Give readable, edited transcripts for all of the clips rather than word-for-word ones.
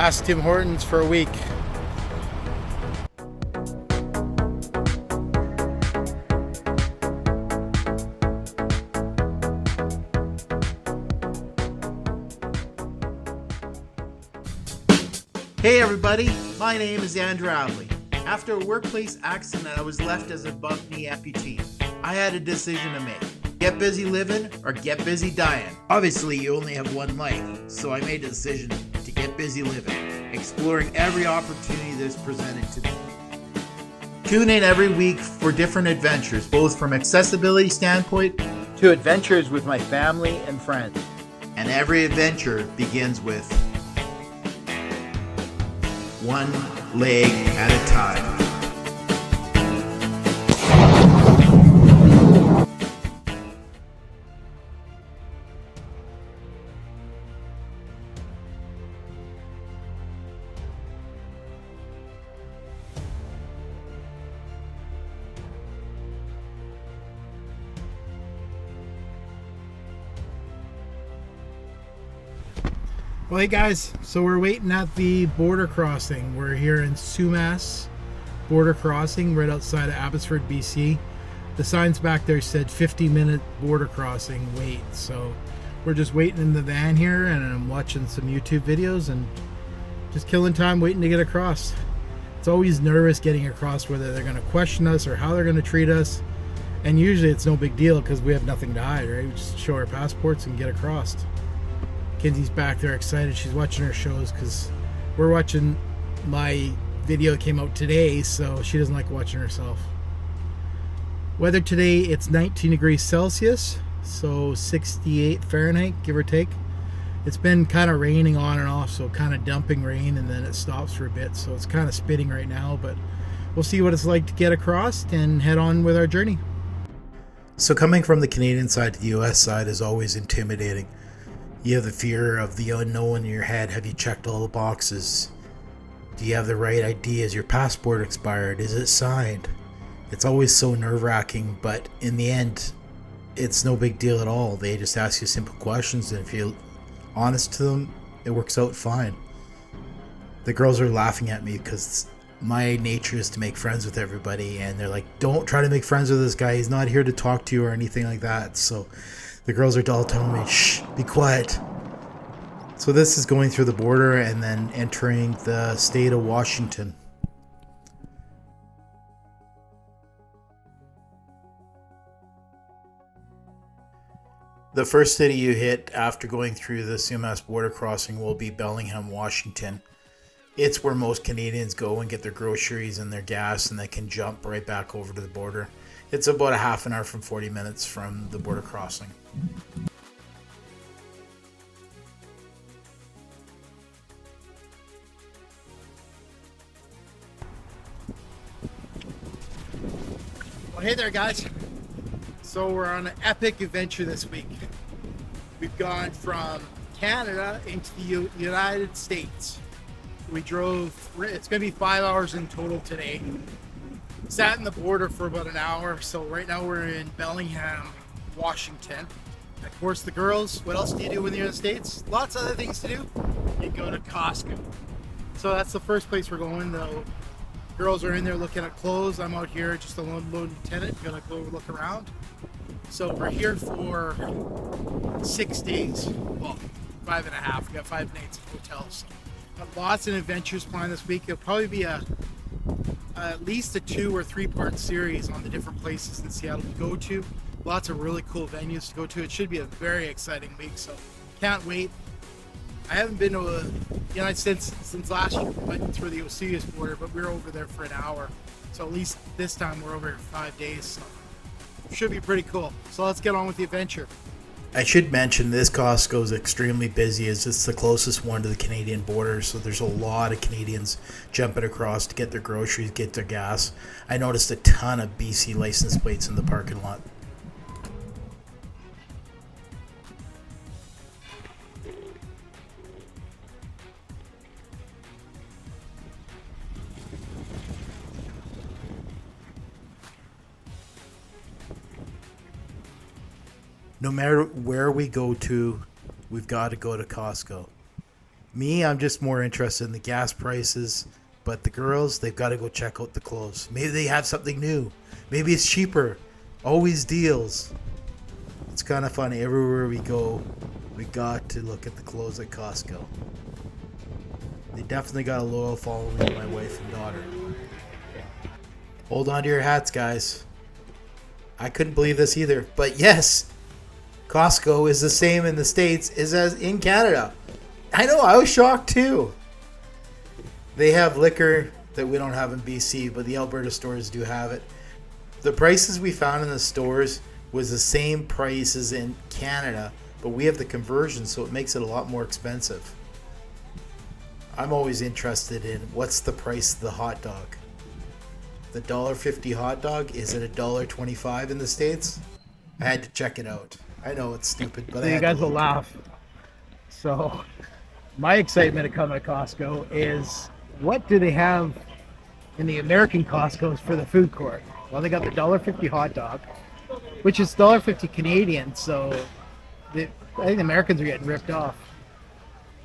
Last Tim Hortons for a week. Hey everybody, my name is Andrew Avley. After a workplace accident, I was left as a above-knee amputee. I had a decision to make. Get busy living or get busy dying. Obviously, you only have one life, so I made a decision to get busy living, exploring every opportunity that's presented to me. Tune in every week for different adventures, both from accessibility standpoint to adventures with my family and friends. And every adventure begins with one leg at a time. Well, hey guys, so we're waiting at the border crossing. We're here in Sumas border crossing right outside of Abbotsford, BC. The signs back there said 50-minute border crossing wait. So we're just waiting in the van here and I'm watching some YouTube videos and just killing time waiting to get across. It's always nervous getting across, whether they're going to question us or how they're going to treat us. And usually it's no big deal because we have nothing to hide, right? We just show our passports and get across. Kenzie's back there excited. She's watching her shows because we're watching my video that came out today, so she doesn't like watching herself. Weather today, it's 19 degrees Celsius, so 68 Fahrenheit, give or take. It's been kind of raining on and off, so kind of dumping rain, and then it stops for a bit, so it's kind of spitting right now, but we'll see what it's like to get across and head on with our journey. So coming from the Canadian side to the US side is always intimidating. You have the fear of the unknown in your head. Have you checked all the boxes? Do you have the right ID? Is your passport expired? Is it signed? It's always so nerve-wracking, but in the end, it's no big deal at all. They just ask you simple questions, and if you're honest to them, it works out fine. The girls are laughing at me because my nature is to make friends with everybody, and they're like, don't try to make friends with this guy. He's not here to talk to you or anything like that. So the girls are all telling me, shh, be quiet. So this is going through the border and then entering the state of Washington. The first city you hit after going through the Sumas border crossing will be Bellingham, Washington. It's where most Canadians go and get their groceries and their gas, and they can jump right back over to the border. It's about a half an hour from 40 minutes from the border crossing. Well, hey there guys. So we're on an epic adventure this week. We've gone from Canada into the United States. We drove, it's going to be 5 hours in total today. Sat in the border for about an hour. So right now we're in Bellingham, Washington. Of course, the girls, what else do you do in the United States? Lots of other things to do. You go to Costco. So that's the first place we're going. The girls are in there looking at clothes. I'm out here just a lone lieutenant, gonna go look around. So we're here for 6 days. Well, 5.5. We got 5 nights at hotels. Got lots of adventures planned this week. It'll probably be at least a 2 or 3 part series on the different places in Seattle to go to. Lots of really cool venues to go to. It should be a very exciting week, so can't wait. I haven't been to the United States since last year. We went through the Sumas border, but we were over there for an hour. So at least this time we're over here for 5 days. So it should be pretty cool. So let's get on with the adventure. I should mention this Costco is extremely busy as it's the closest one to the Canadian border, so there's a lot of Canadians jumping across to get their groceries, get their gas. I noticed a ton of BC license plates in the parking lot. No matter where we go to, we've got to go to Costco. Me, I'm just more interested in the gas prices. But the girls, they've got to go check out the clothes. Maybe they have something new. Maybe it's cheaper. Always deals. It's kind of funny. Everywhere we go, we got to look at the clothes at Costco. They definitely got a loyal following, my wife and daughter. Hold on to your hats, guys. I couldn't believe this either. But yes, Costco is the same in the States as in Canada. I know, I was shocked too. They have liquor that we don't have in BC, but the Alberta stores do have it. The prices we found in the stores was the same prices in Canada, but we have the conversion, so it makes it a lot more expensive. I'm always interested in what's the price of the hot dog. The $1.50 hot dog, is it $1.25 in the States? I had to check it out. I know it's stupid, but So you guys will laugh. So my excitement of coming to Costco is, what do they have in the American Costco's for the food court? Well, they got the $1.50 hot dog, which is $1.50 Canadian. So I think the Americans are getting ripped off.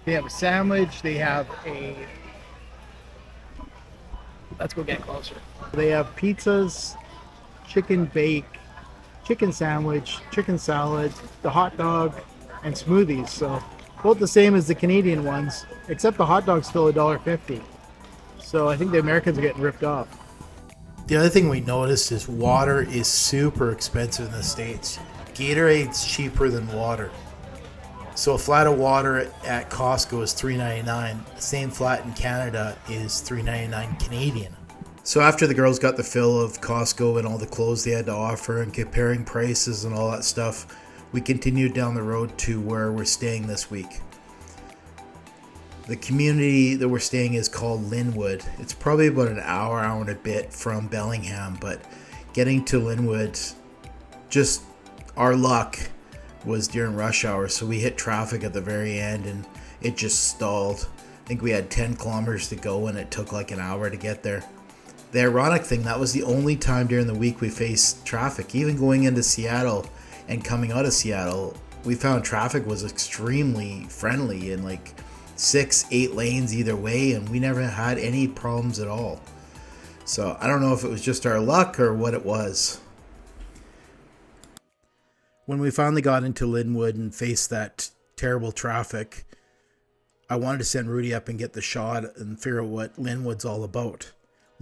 They have a sandwich. They have a. Let's go get closer. They have pizzas, chicken bake, chicken sandwich, chicken salad, the hot dog, and smoothies. So both the same as the Canadian ones, except the hot dog's still $1.50. So I think the Americans are getting ripped off. The other thing we noticed is water is super expensive in the States. Gatorade's cheaper than water. So a flat of water at Costco is $3.99. The same flat in Canada is $3.99 Canadian. So after the girls got the fill of Costco and all the clothes they had to offer and comparing prices and all that stuff, we continued down the road to where we're staying this week. The community that we're staying is called Lynnwood. It's probably about an hour and a bit from Bellingham, but getting to Lynnwood, just our luck was during rush hour, so we hit traffic at the very end and it just stalled. I think we had 10 kilometers to go and it took like an hour to get there. The ironic thing, that was the only time during the week we faced traffic. Even going into Seattle and coming out of Seattle, we found traffic was extremely friendly and like 6-8 lanes either way, and we never had any problems at all. So I don't know if it was just our luck or what it was. When we finally got into Lynnwood and faced that terrible traffic, I wanted to send Rudy up and get the shot and figure out what Lynnwood's all about.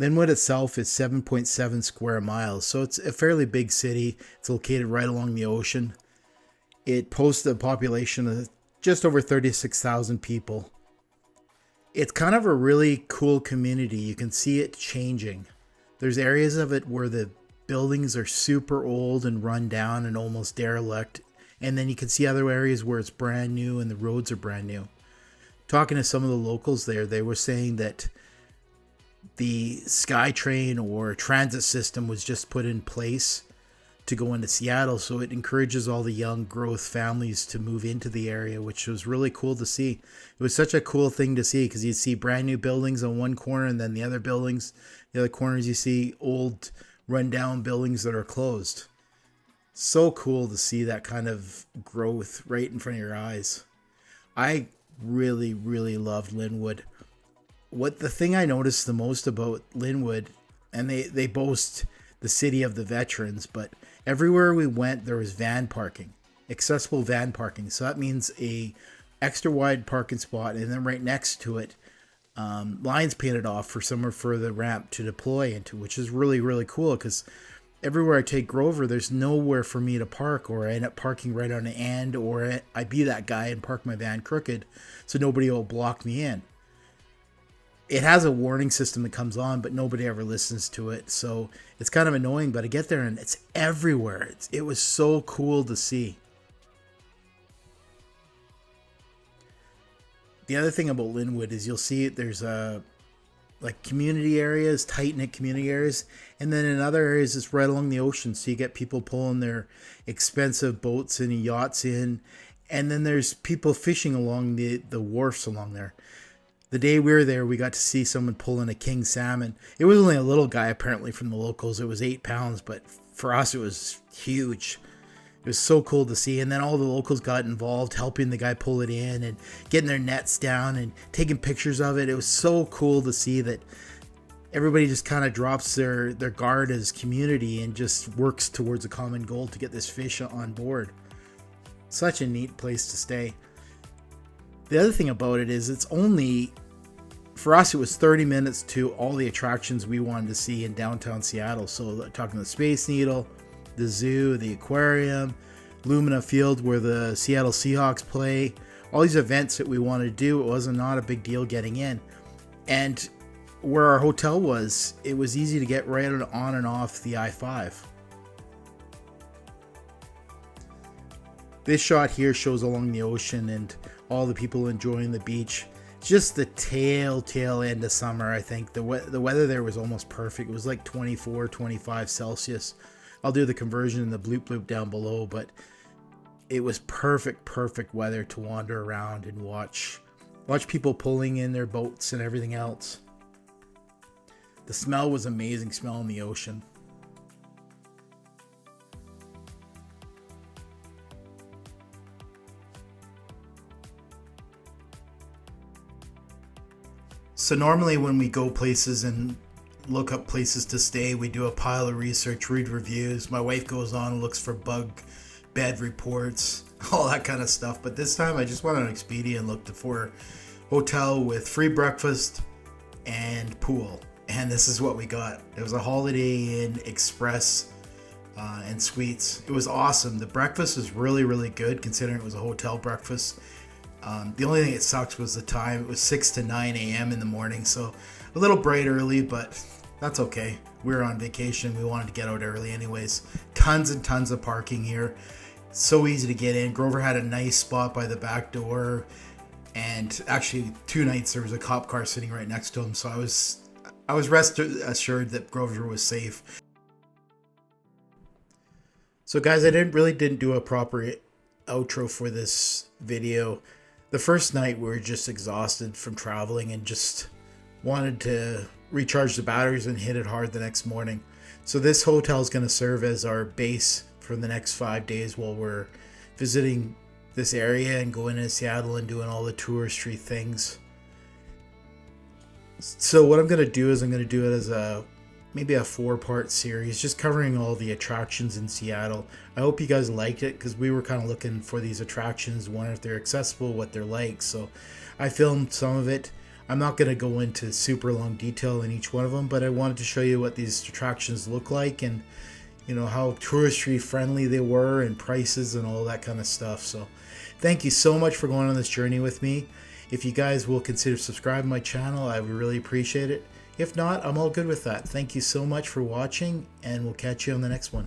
Lynnwood itself is 7.7 square miles, so it's a fairly big city. It's located right along the ocean. It boasts a population of just over 36,000 people. It's kind of a really cool community. You can see it changing. There's areas of it where the buildings are super old and run down and almost derelict. And then you can see other areas where it's brand new and the roads are brand new. Talking to some of the locals there, they were saying that the SkyTrain or transit system was just put in place to go into Seattle, so it encourages all the young growth families to move into the area, which was really cool to see. It was such a cool thing to see because you'd see brand new buildings on one corner, and then the other corners you see old rundown buildings that are closed. So cool to see that kind of growth right in front of your eyes. I really, really loved Lynnwood. The thing I noticed the most about Lynnwood, and they boast the city of the veterans, but everywhere we went there was van parking, accessible van parking. So that means a extra wide parking spot, and then right next to it, lines painted off for somewhere for the ramp to deploy into, which is really, really cool because everywhere I take Grover, there's nowhere for me to park, or I end up parking right on the end, or I be that guy and park my van crooked so nobody will block me in. It has a warning system that comes on, but nobody ever listens to it. So it's kind of annoying, but I get there and it's everywhere. It was so cool to see. The other thing about Lynnwood is you'll see there's like community areas, tight-knit community areas. And then in other areas, it's right along the ocean. So you get people pulling their expensive boats and yachts in. And then there's people fishing along the wharfs along there. The day we were there, we got to see someone pulling a king salmon. It was only a little guy, apparently, from the locals. It was 8 pounds, but for us, it was huge. It was so cool to see. And then all the locals got involved, helping the guy pull it in and getting their nets down and taking pictures of it. It was so cool to see that everybody just kind of drops their guard as community and just works towards a common goal to get this fish on board. Such a neat place to stay. The other thing about it is it's only, for us, it was 30 minutes to all the attractions we wanted to see in downtown Seattle. So talking the Space Needle, the zoo, the aquarium, Lumina Field where the Seattle Seahawks play, all these events that we wanted to do, it wasn't not a big deal getting in. And where our hotel was, it was easy to get right on and off the I-5. This shot here shows along the ocean and all the people enjoying the beach. Just the tail end of summer, I think. The weather there was almost perfect. It was like 24, 25 Celsius. I'll do the conversion in the bloop down below, but it was perfect weather to wander around and watch people pulling in their boats and everything else. The smell was amazing, smell in the ocean. So normally when we go places and look up places to stay, we do a pile of research, read reviews. My wife goes on and looks for bug bed reports, all that kind of stuff. But this time I just went on Expedia and looked for a hotel with free breakfast and pool. And this is what we got. It was a Holiday Inn Express and Suites. It was awesome. The breakfast was really good considering it was a hotel breakfast. The only thing that sucks was the time. It was 6 to 9 a.m. in the morning, so a little bright early, but that's okay. We were on vacation. We wanted to get out early anyways. Tons and tons of parking here. So easy to get in. Grover had a nice spot by the back door, and actually 2 nights there was a cop car sitting right next to him, so I was rest assured that Grover was safe. So guys, I didn't do a proper outro for this video. The first night we were just exhausted from traveling and just wanted to recharge the batteries and hit it hard the next morning. So this hotel is going to serve as our base for the next 5 days while we're visiting this area and going into Seattle and doing all the touristy things. So what I'm going to do is I'm going to do it as maybe a 4-part series, just covering all the attractions in Seattle. I hope you guys liked it because we were kind of looking for these attractions, wondering if they're accessible, what they're like. So I filmed some of it. I'm not going to go into super long detail in each one of them, but I wanted to show you what these attractions look like and how touristy friendly they were and prices and all that kind of stuff. So thank you so much for going on this journey with me. If you guys will consider subscribing to my channel, I would really appreciate it. If not, I'm all good with that. Thank you so much for watching, and we'll catch you on the next one.